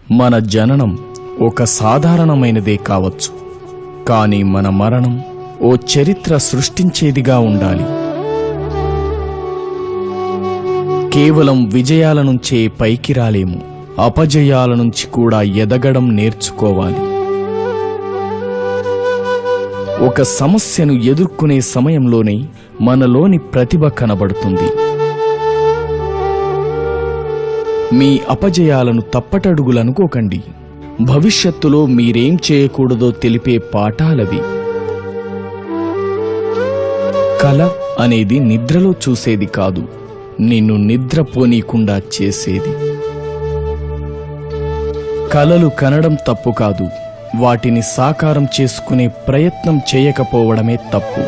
మన జననం ఒక సాధారణమైనదే కావచ్చు, కానీ మన మరణం ఓ చరిత్ర సృష్టించేదిగా ఉండాలి. కేవలం విజయాల నుంచే పైకి రాలేము, అపజయాల నుంచి కూడా ఎదగడం నేర్చుకోవాలి. ఒక సమస్యను ఎదుర్కొనే సమయంలోనే మనలోని ప్రతిభ కనబడుతుంది. మీ అపజయాలను తప్పటడుగులనుకోకండి, భవిష్యత్తులో మీరేం చేయకూడదో తెలిపే పాఠాలవి. కల అనేది నిద్రలో చూసేది కాదు, నిన్ను నిద్రపోనీకుండా చేసేది. కలలు కనడం తప్పు కాదు, వాటిని సాకారం చేసుకునే ప్రయత్నం చేయకపోవడమే తప్పు.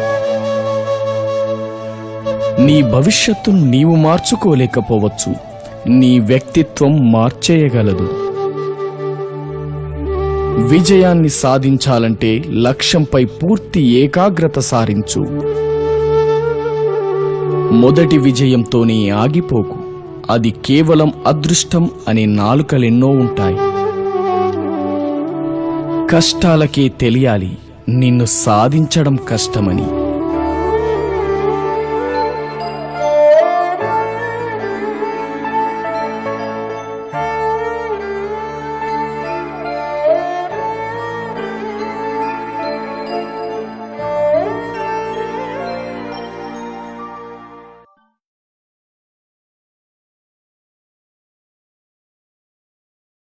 నీ భవిష్యత్తును నీవు మార్చుకోలేకపోవచ్చు, నీ వ్యక్తిత్వం మార్చేయగలదు. విజయాన్ని సాధించాలంటే లక్ష్యంపై పూర్తి ఏకాగ్రత సారించు. మొదటి విజయంతోనే ఆగిపోకు, అది కేవలం అదృష్టం అనే నాలుకలెన్నో ఉంటాయి. కష్టాలకే తెలియాలి నిన్ను సాధించడం కష్టమని.